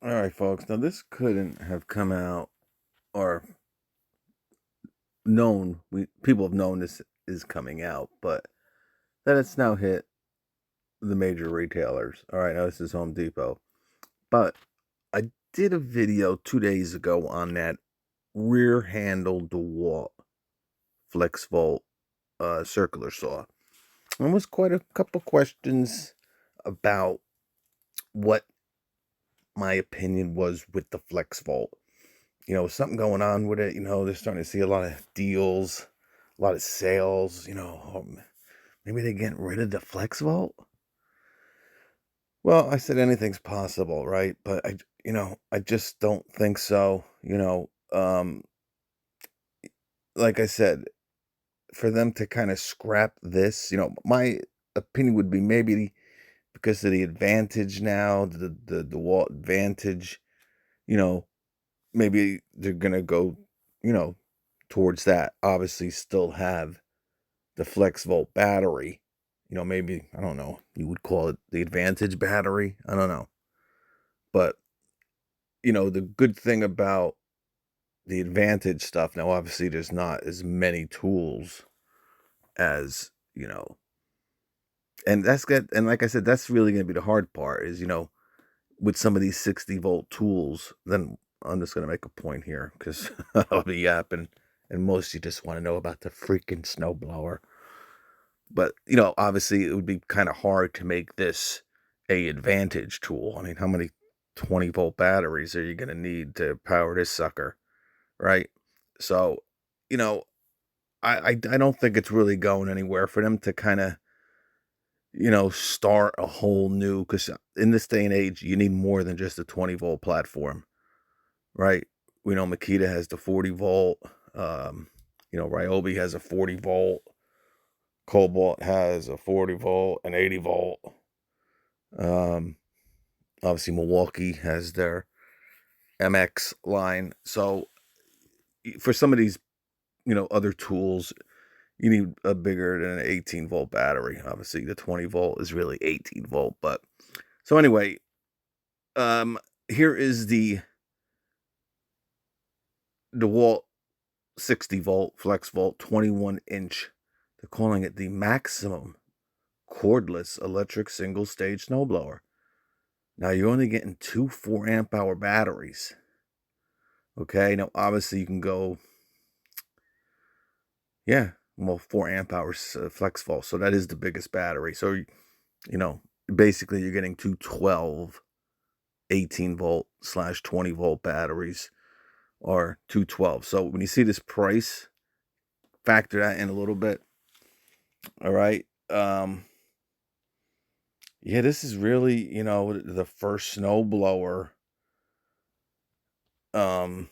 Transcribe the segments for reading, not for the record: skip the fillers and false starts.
All right, folks. Now, this couldn't have come out or known. People have known this is coming out, but that it's now hit the major retailers. All right, now this is Home Depot. But I did a video 2 days ago on that rear handle DeWalt FLEXVOLT circular saw. And was quite a couple questions about what my opinion was with the FLEXVOLT. Something going on with it. They're starting to see a lot of deals, a lot of sales. Maybe they're getting rid of the FLEXVOLT. Well, I said anything's possible, right? But I just don't think so. Like I said, for them to kind of scrap this, my opinion would be maybe because of the advantage now, the DeWalt advantage, you know, maybe they're gonna go, you know, towards that. Obviously, still have the FLEXVOLT battery. Maybe I don't know. You would call it the Advantage battery. I don't know, but the good thing about the Advantage stuff now, obviously, there's not as many tools as and that's good. And like I said, that's really gonna be the hard part. Is with some of these 60-volt tools, then I'm just going to make a point here because I'll be yapping, and most of you just want to know about the freaking snowblower. But, obviously it would be kind of hard to make this a advantage tool. I mean, how many 20-volt batteries are you going to need to power this sucker, right? So, you know, I don't think it's really going anywhere for them to kind of, start a whole new, because in this day and age, you need more than just a 20-volt platform, right? We know Makita has the 40-volt. Ryobi has a 40-volt. Cobalt has a 40-volt and 80-volt. Um, Obviously, Milwaukee has their MX line. So, for some of these, other tools, you need a bigger than an 18-volt battery. Obviously, the 20-volt is really 18-volt. But so anyway, here is the DeWalt 60-volt FLEXVOLT 21-inch. They're calling it the maximum cordless electric single-stage snowblower. Now, you're only getting two 4-amp-hour batteries. Okay, now obviously you can go, 4-amp-hours FLEXVOLT. So that is the biggest battery. So, basically you're getting two 12 18-volt / 20-volt batteries, or two 12. So when you see this price, factor that in a little bit. All right. Yeah, this is really, the first snowblower. Throw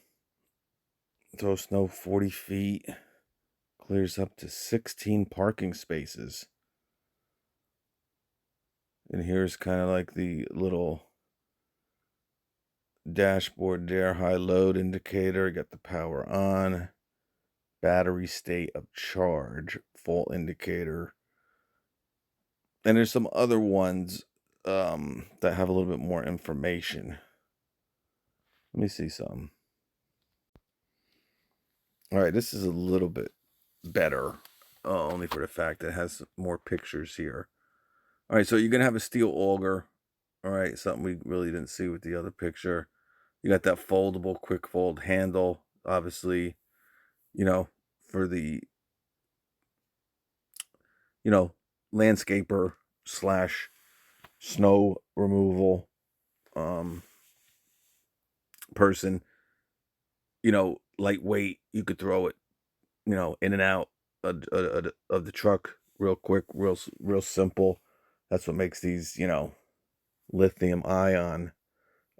snow 40 feet, clears up to 16 parking spaces. And here's kind of like the little dashboard there, high load indicator, got the power on, battery state of charge, fault indicator. And there's some other ones that have a little bit more information. Let me see some. All right, this is a little bit better, only for the fact that it has more pictures here. All right, so you're going to have a steel auger. All right, something we really didn't see with the other picture. You got that foldable quick fold handle, obviously, for the, landscaper / snow removal person. Lightweight. You could throw it, in and out of the truck real quick, real simple. That's what makes these, lithium ion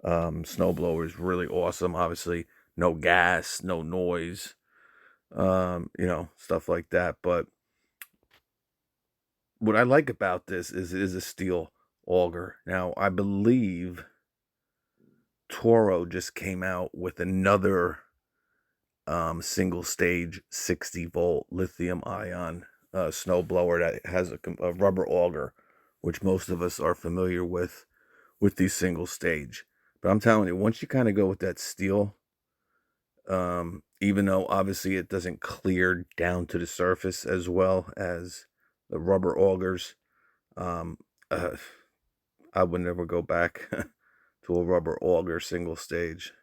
snowblowers really awesome. Obviously, no gas, no noise, stuff like that. But what I like about this is it is a steel auger. Now, I believe Toro just came out with another single stage 60-volt lithium ion snowblower that has a rubber auger, which most of us are familiar with these single stage. But I'm telling you, once you kind of go with that steel, even though obviously it doesn't clear down to the surface as well as the rubber augers, um, uh, I would never go back to a rubber auger single stage.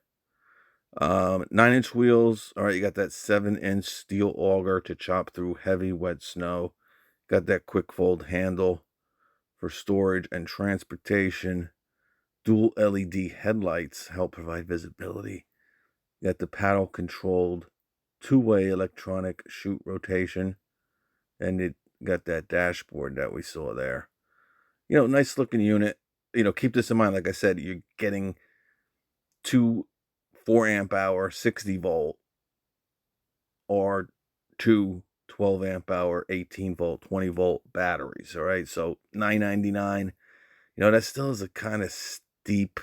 9-inch wheels. All right, you got that 7-inch steel auger to chop through heavy, wet snow. Got that quick fold handle for storage and transportation. Dual LED headlights help provide visibility. You got the paddle controlled two-way electronic chute rotation. And it got that dashboard that we saw there. Nice looking unit. Keep this in mind. Like I said, you're getting two 4 amp hour 60 volt or two 12 amp hour 18 volt 20 volt batteries. All right, so $9.99. That still is a kind of steep.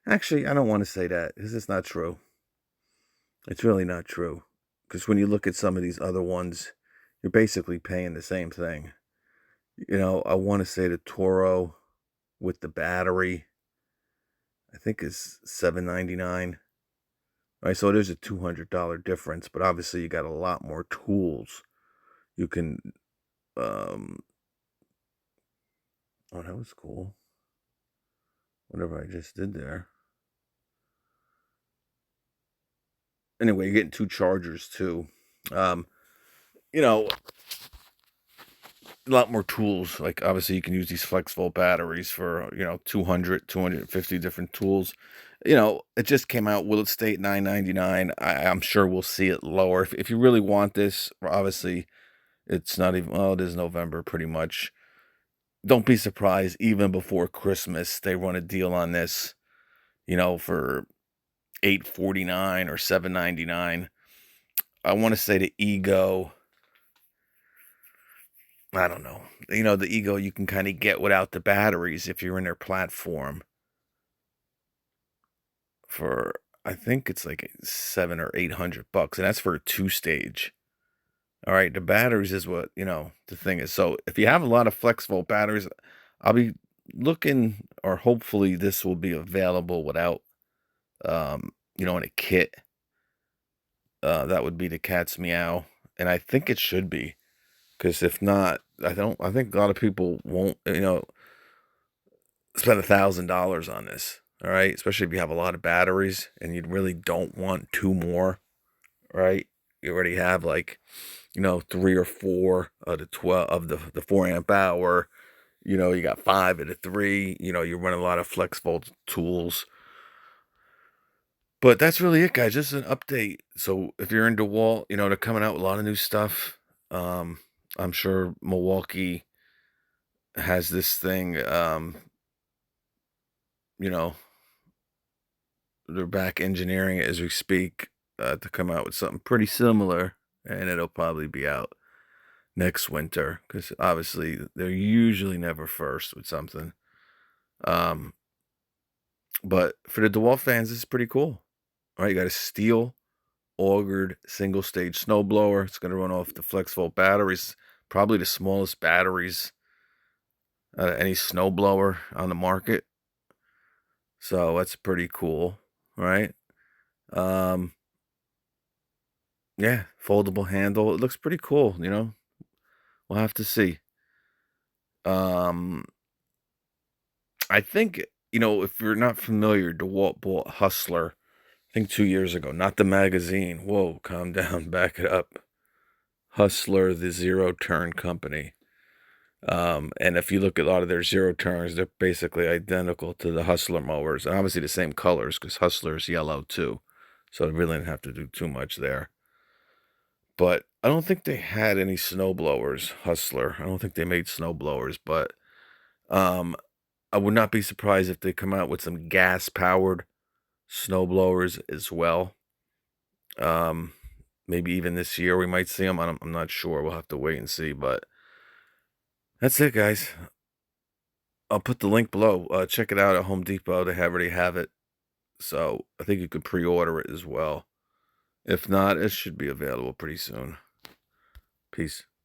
Actually, I don't want to say that because it's not true. It's really not true, because when you look at some of these other ones, you're basically paying the same thing. I want to say the Toro with the battery, I think is $7.99. Right, so there's a $200 difference, but obviously you got a lot more tools. You can, oh, that was cool. Whatever I just did there. Anyway, you're getting two chargers too. Um, a lot more tools. Like obviously you can use these FLEXVOLT batteries for, 200, 250 different tools. It just came out. Will it stay at $9.99? I'm sure we'll see it lower. If you really want this, obviously it's not even, well, it is November pretty much. Don't be surprised, even before Christmas, they run a deal on this, for $8.49 or $7.99. I want to say the Ego, I don't know. The Ego you can kind of get without the batteries if you're in their platform for, I think it's like 700 or $800, and that's for a 2-stage. All right, the batteries is what, the thing is. So if you have a lot of FLEXVOLT batteries, I'll be looking, or hopefully this will be available without, in a kit. That would be the cat's meow, and I think it should be, because if not, I think a lot of people won't, spend $1,000 on this. All right, especially if you have a lot of batteries and you really don't want two more. Right, you already have like, 3 or 4 of the 12 of the 4 amp hour. You got 5 of the 3. You're running a lot of FLEXVOLT tools. But that's really it, guys. Just an update. So if you're in DeWalt, they're coming out with a lot of new stuff. I'm sure Milwaukee has this thing. You know, they're back engineering it as we speak, to come out with something pretty similar, and it'll probably be out next winter, because obviously they're usually never first with something. But for the DeWalt fans, this is pretty cool. All right, you got a steel augered single stage snowblower. It's going to run off the FLEXVOLT batteries, probably the smallest batteries out of any snowblower on the market. So that's pretty cool, right? Yeah, foldable handle. It looks pretty cool, We'll have to see. Um, I think, if you're not familiar, DeWalt bought Hustler, I think 2 years ago, not the magazine. Whoa, calm down, back it up. Hustler, the zero turn company. And if you look at a lot of their zero turns, they're basically identical to the Hustler mowers, and obviously the same colors, because Hustler's yellow too. So they really didn't have to do too much there. But I don't think they had any snow blowers, Hustler. I don't think they made snow blowers, but um, I would not be surprised if they come out with some gas-powered snow blowers as well. Um, Maybe even this year we might see them. I'm not sure. We'll have to wait and see. But that's it, guys. I'll put the link below. Check it out at Home Depot. They already have it. So I think you could pre-order it as well. If not, it should be available pretty soon. Peace.